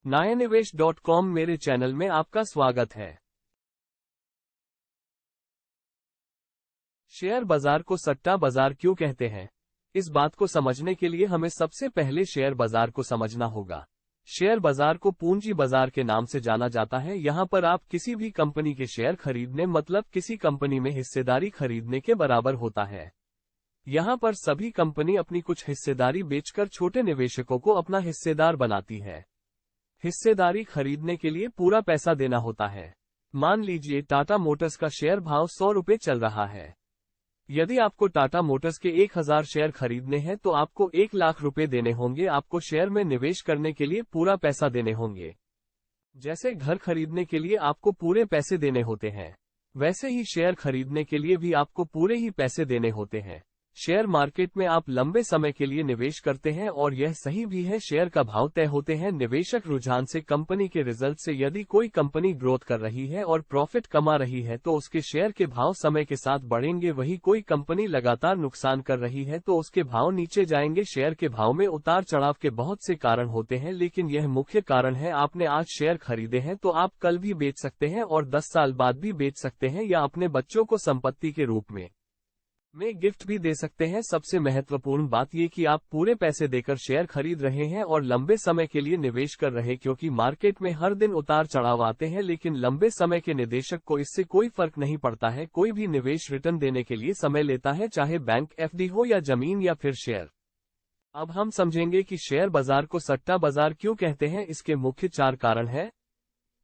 न्यायनिवेश.com मेरे चैनल में आपका स्वागत है। शेयर बाजार को सट्टा बाजार क्यों कहते हैं? इस बात को समझने के लिए हमें सबसे पहले शेयर बाजार को समझना होगा। शेयर बाजार को पूंजी बाजार के नाम से जाना जाता है। यहाँ पर आप किसी भी कंपनी के शेयर खरीदने मतलब किसी कंपनी में हिस्सेदारी खरीदने के बराबर होता है। यहाँ पर सभी कंपनी अपनी कुछ हिस्सेदारी बेचकर छोटे निवेशकों को अपना हिस्सेदार बनाती है। हिस्सेदारी खरीदने के लिए पूरा पैसा देना होता है। मान लीजिए टाटा मोटर्स का शेयर भाव 100 रुपये चल रहा है। यदि आपको टाटा मोटर्स के 1000 शेयर खरीदने हैं तो आपको 1 लाख रुपए देने होंगे। आपको शेयर में निवेश करने के लिए पूरा पैसा देने होंगे। जैसे घर खरीदने के लिए आपको पूरे पैसे देने होते हैं, वैसे ही शेयर खरीदने के लिए भी आपको पूरे ही पैसे देने होते हैं। शेयर मार्केट में आप लंबे समय के लिए निवेश करते हैं और यह सही भी है। शेयर का भाव तय होते हैं निवेशक रुझान से, कंपनी के रिजल्ट से। यदि कोई कंपनी ग्रोथ कर रही है और प्रॉफिट कमा रही है तो उसके शेयर के भाव समय के साथ बढ़ेंगे। वही कोई कंपनी लगातार नुकसान कर रही है तो उसके भाव नीचे जाएंगे। शेयर के भाव में उतार चढ़ाव के बहुत से कारण होते हैं, लेकिन यह मुख्य कारण है। आपने आज शेयर खरीदे हैं तो आप कल भी बेच सकते हैं और 10 साल बाद भी बेच सकते हैं, या अपने बच्चों को संपत्ति के रूप में गिफ्ट भी दे सकते हैं। सबसे महत्वपूर्ण बात यह कि आप पूरे पैसे देकर शेयर खरीद रहे हैं और लंबे समय के लिए निवेश कर रहे हैं, क्योंकि मार्केट में हर दिन उतार चढ़ाव आते हैं, लेकिन लंबे समय के निवेशक को इससे कोई फर्क नहीं पड़ता है। कोई भी निवेश रिटर्न देने के लिए समय लेता है, चाहे बैंक, एफडी हो या जमीन या फिर शेयर। अब हम समझेंगे कि शेयर बाजार को सट्टा बाजार क्यों कहते हैं। इसके मुख्य 4 कारण हैं।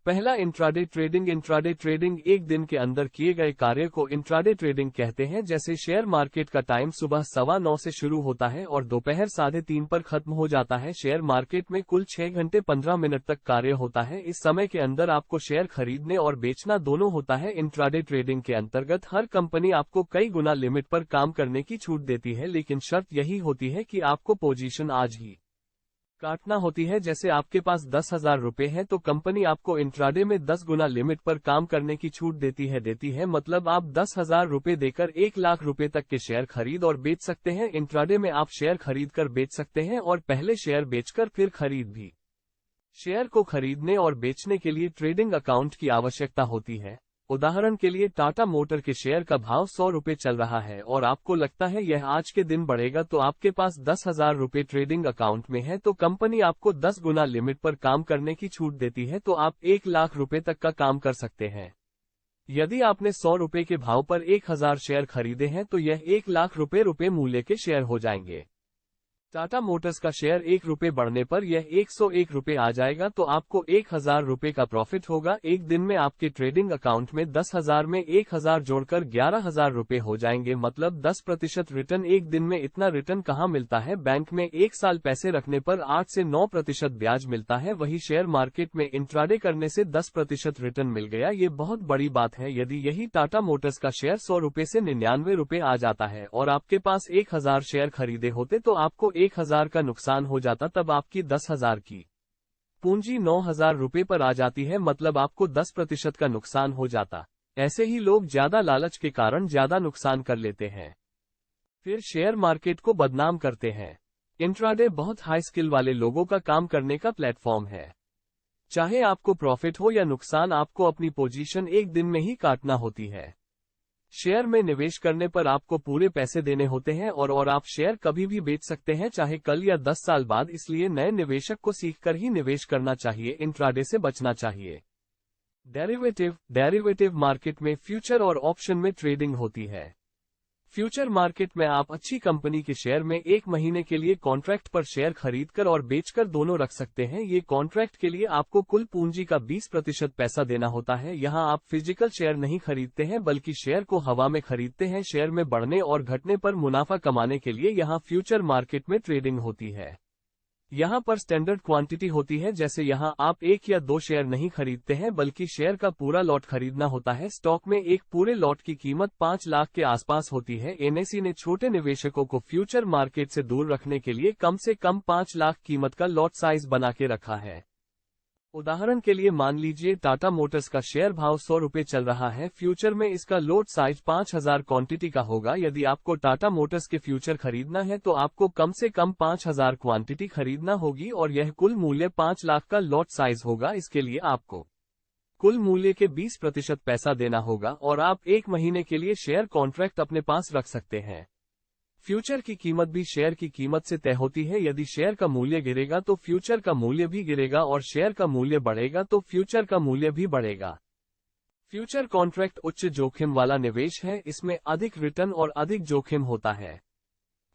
पहला, इंट्राडे ट्रेडिंग। इंट्राडे ट्रेडिंग एक दिन के अंदर किए गए कार्य को इंट्राडे ट्रेडिंग कहते हैं। जैसे शेयर मार्केट का टाइम सुबह 9:15 से शुरू होता है और दोपहर 3:30 पर खत्म हो जाता है। शेयर मार्केट में कुल 6 घंटे 15 मिनट तक कार्य होता है। इस समय के अंदर आपको शेयर खरीदने और बेचना दोनों होता है। इंट्राडे ट्रेडिंग के अंतर्गत हर कंपनी आपको कई गुना लिमिट पर काम करने की छूट देती है, लेकिन शर्त यही होती है कि आपको पोजीशन आज ही काटना होती है। जैसे आपके पास 10,000 रुपए है तो कंपनी आपको इंट्राडे में 10 गुना लिमिट पर काम करने की छूट देती है। मतलब आप 10,000 रुपए देकर 1 लाख रुपए तक के शेयर खरीद और बेच सकते हैं। इंट्राडे में आप शेयर खरीद कर बेच सकते हैं और पहले शेयर बेचकर फिर खरीद भी। शेयर को खरीदने और बेचने के लिए ट्रेडिंग अकाउंट की आवश्यकता होती है। उदाहरण के लिए टाटा मोटर के शेयर का भाव 100 रुपये चल रहा है और आपको लगता है यह आज के दिन बढ़ेगा, तो आपके पास 10,000 रुपये ट्रेडिंग अकाउंट में है, तो कंपनी आपको 10 गुना लिमिट पर काम करने की छूट देती है, तो आप 1 लाख रुपए तक का काम कर सकते हैं। यदि आपने 100 रुपये के भाव पर 1000 शेयर खरीदे हैं तो यह 1 लाख रुपए मूल्य के शेयर हो जाएंगे। टाटा मोटर्स का शेयर 1 रुपये बढ़ने पर यह 101 रुपये आ जाएगा, तो आपको 1000 रुपये का प्रॉफिट होगा। एक दिन में आपके ट्रेडिंग अकाउंट में 10,000 में 1000 जोड़कर 11,000 रुपये हो जाएंगे, मतलब 10% रिटर्न। एक दिन में इतना रिटर्न कहाँ मिलता है? बैंक में 1 साल पैसे रखने पर 8 से 9% ब्याज मिलता है, वही शेयर मार्केट में इंट्राडे करने से 10% रिटर्न मिल गया। ये बहुत बड़ी बात है। यदि यही टाटा मोटर्स का शेयर 100 रुपये से 99 रुपये आ जाता है और आपके पास 1000 शेयर खरीदे होते तो आपको 1000 का नुकसान हो जाता, तब आपकी 10,000 की पूंजी 9,000 रुपये पर आ जाती है, मतलब आपको 10% का नुकसान हो जाता। ऐसे ही लोग ज्यादा लालच के कारण ज्यादा नुकसान कर लेते हैं, फिर शेयर मार्केट को बदनाम करते हैं। इंट्राडे बहुत हाई स्किल वाले लोगों का काम करने का प्लेटफॉर्म है। चाहे आपको प्रॉफिट हो या नुकसान, आपको अपनी पोजीशन एक दिन में ही काटना होती है। शेयर में निवेश करने पर आपको पूरे पैसे देने होते हैं और आप शेयर कभी भी बेच सकते हैं, चाहे कल या 10 साल बाद। इसलिए नए निवेशक को सीखकर ही निवेश करना चाहिए, इंट्राडे से बचना चाहिए। डेरिवेटिव मार्केट में फ्यूचर और ऑप्शन में ट्रेडिंग होती है। फ्यूचर मार्केट में आप अच्छी कंपनी के शेयर में 1 महीने के लिए कॉन्ट्रैक्ट पर शेयर खरीदकर और बेचकर दोनों रख सकते हैं। ये कॉन्ट्रैक्ट के लिए आपको कुल पूंजी का 20% पैसा देना होता है। यहाँ आप फिजिकल शेयर नहीं खरीदते हैं, बल्कि शेयर को हवा में खरीदते हैं। शेयर में बढ़ने और घटने पर मुनाफा कमाने के लिए यहाँ फ्यूचर मार्केट में ट्रेडिंग होती है। यहाँ पर स्टैंडर्ड क्वांटिटी होती है, जैसे यहाँ आप 1 या 2 शेयर नहीं खरीदते हैं, बल्कि शेयर का पूरा लॉट खरीदना होता है। स्टॉक में एक पूरे लॉट की कीमत 5 लाख के आसपास होती है। एनएसई ने छोटे निवेशकों को फ्यूचर मार्केट से दूर रखने के लिए कम से कम 5 लाख कीमत का लॉट साइज बना के रखा है। उदाहरण के लिए मान लीजिए टाटा मोटर्स का शेयर भाव 100 रुपये चल रहा है। फ्यूचर में इसका लोट साइज 5000 क्वांटिटी का होगा। यदि आपको टाटा मोटर्स के फ्यूचर खरीदना है तो आपको कम से कम 5000 क्वांटिटी खरीदना होगी और यह कुल मूल्य 5 लाख का लॉट साइज होगा। इसके लिए आपको कुल मूल्य के 20% पैसा देना होगा और आप 1 महीने के लिए शेयर कॉन्ट्रैक्ट अपने पास रख सकते हैं। फ्यूचर की कीमत भी शेयर की कीमत से तय होती है। यदि शेयर का मूल्य गिरेगा तो फ्यूचर का मूल्य भी गिरेगा और शेयर का मूल्य बढ़ेगा तो फ्यूचर का मूल्य भी बढ़ेगा। फ्यूचर कॉन्ट्रैक्ट उच्च जोखिम वाला निवेश है। इसमें अधिक रिटर्न और अधिक जोखिम होता है।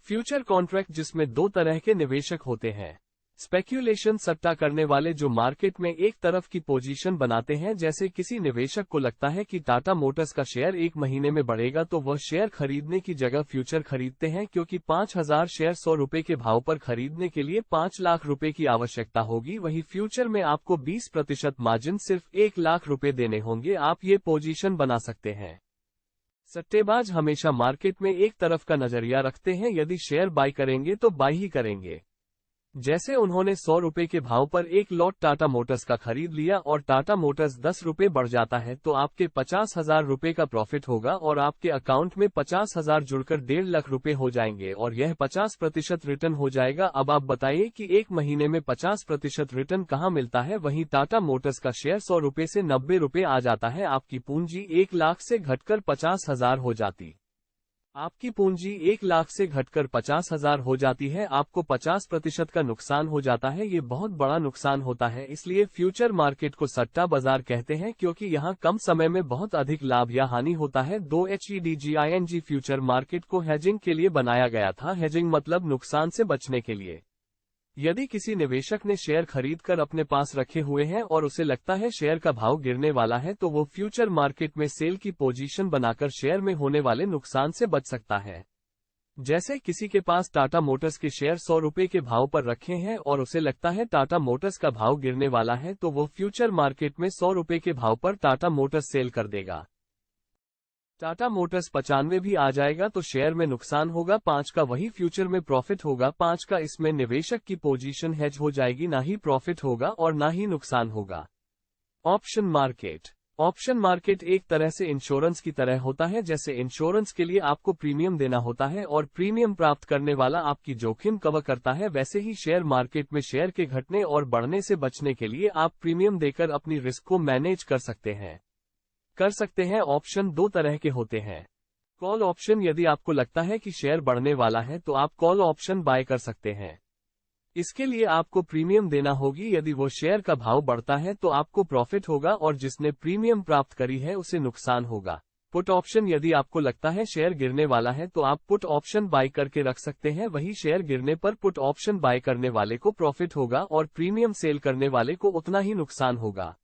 फ्यूचर कॉन्ट्रैक्ट जिसमें 2 तरह के निवेशक होते हैं। स्पेक्यूलेशन सट्टा करने वाले जो मार्केट में एक तरफ की पोजीशन बनाते हैं। जैसे किसी निवेशक को लगता है कि टाटा मोटर्स का शेयर 1 महीने में बढ़ेगा तो वह शेयर खरीदने की जगह फ्यूचर खरीदते हैं, क्योंकि 5000 शेयर 100 रुपये के भाव पर खरीदने के लिए 5 लाख रुपए की आवश्यकता होगी। वही फ्यूचर में आपको 20% मार्जिन सिर्फ 1 लाख रुपए देने होंगे। आप ये पोजीशन बना सकते हैं। सट्टेबाज हमेशा मार्केट में एक तरफ का नजरिया रखते हैं। यदि शेयर बाय करेंगे तो बाय ही करेंगे। जैसे उन्होंने 100 रुपये के भाव पर एक लॉट टाटा मोटर्स का खरीद लिया और टाटा मोटर्स 10 रुपये बढ़ जाता है तो आपके 50,000 रुपये का प्रॉफिट होगा और आपके अकाउंट में 50,000 जुड़कर 1.5 लाख रुपए हो जाएंगे और यह 50% रिटर्न हो जाएगा। अब आप बताइए कि 1 महीने में 50% रिटर्न कहाँ मिलता है। वहीं टाटा मोटर्स का शेयर 100 रुपये से 90 रुपये आ जाता है। आपकी पूंजी 1 लाख से घटकर 50,000 हो जाती। आपकी पूंजी 1 लाख से घटकर 50,000 हो जाती है। आपको 50% का नुकसान हो जाता है। ये बहुत बड़ा नुकसान होता है। इसलिए फ्यूचर मार्केट को सट्टा बाजार कहते हैं, क्योंकि यहाँ कम समय में बहुत अधिक लाभ या हानि होता है। 2HEDGING फ्यूचर मार्केट को हेजिंग के लिए बनाया गया था। हेजिंग मतलब नुकसान से बचने के लिए। यदि किसी निवेशक ने शेयर खरीदकर अपने पास रखे हुए हैं और उसे लगता है शेयर का भाव गिरने वाला है तो वो फ्यूचर मार्केट में सेल की पोजीशन बनाकर शेयर में होने वाले नुकसान से बच सकता है। जैसे किसी के पास टाटा मोटर्स के शेयर 100 रुपये के भाव पर रखे हैं और उसे लगता है टाटा मोटर्स का भाव गिरने वाला है तो वो फ्यूचर मार्केट में 100 रुपये के भाव पर टाटा मोटर्स सेल कर देगा। टाटा मोटर्स 95 भी आ जाएगा तो शेयर में नुकसान होगा 5 का, वही फ्यूचर में प्रॉफिट होगा 5 का। इसमें निवेशक की पोजीशन हेज हो जाएगी, ना ही प्रॉफिट होगा और ना ही नुकसान होगा। Option market. ऑप्शन मार्केट एक तरह से इंश्योरेंस की तरह होता है। जैसे इंश्योरेंस के लिए आपको प्रीमियम देना होता है और प्रीमियम प्राप्त करने वाला आपकी जोखिम कवर करता है, वैसे ही शेयर मार्केट में शेयर के घटने और बढ़ने से बचने के लिए आप प्रीमियम देकर अपनी रिस्क को मैनेज कर सकते हैं। ऑप्शन 2 तरह के होते हैं। Call option. यदि आपको लगता है कि शेयर बढ़ने वाला है तो आप कॉल ऑप्शन बाय कर सकते हैं। इसके लिए आपको प्रीमियम देना होगी। यदि वो शेयर का भाव बढ़ता है तो आपको प्रॉफिट होगा और जिसने प्रीमियम प्राप्त करी है उसे नुकसान होगा। Put option. यदि आपको लगता है शेयर गिरने वाला है तो आप पुट ऑप्शन बाय करके रख सकते हैं। वही शेयर गिरने पर पुट ऑप्शन बाय करने वाले को प्रॉफिट होगा और प्रीमियम सेल करने वाले को उतना ही नुकसान होगा।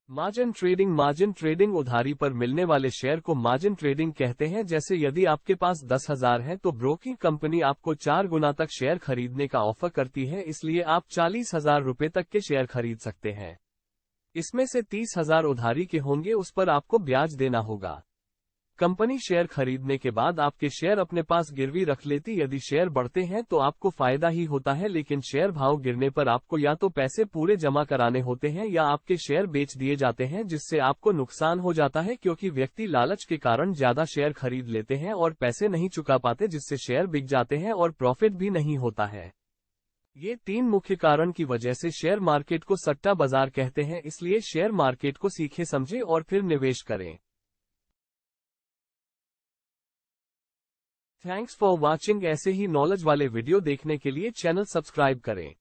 Margin trading. मार्जिन ट्रेडिंग उधारी पर मिलने वाले शेयर को मार्जिन ट्रेडिंग कहते हैं। जैसे यदि आपके पास 10,000 है तो ब्रोकिंग कंपनी आपको 4 गुना तक शेयर खरीदने का ऑफर करती है, इसलिए आप 40,000 रुपये तक के शेयर खरीद सकते हैं। इसमें से 30,000 उधारी के होंगे, उस पर आपको ब्याज देना होगा। कंपनी शेयर खरीदने के बाद आपके शेयर अपने पास गिरवी रख लेती। यदि शेयर बढ़ते हैं तो आपको फायदा ही होता है, लेकिन शेयर भाव गिरने पर आपको या तो पैसे पूरे जमा कराने होते हैं या आपके शेयर बेच दिए जाते हैं, जिससे आपको नुकसान हो जाता है, क्योंकि व्यक्ति लालच के कारण ज्यादा शेयर खरीद लेते हैं और पैसे नहीं चुका पाते, जिससे शेयर बिक जाते हैं और प्रॉफिट भी नहीं होता है। ये 3 मुख्य कारण की वजह से शेयर मार्केट को सट्टा बाजार कहते हैं। इसलिए शेयर मार्केट को सीखे समझे और फिर निवेश करें। Thanks for watching. ऐसे ही नॉलेज वाले वीडियो देखने के लिए चैनल सब्सक्राइब करें।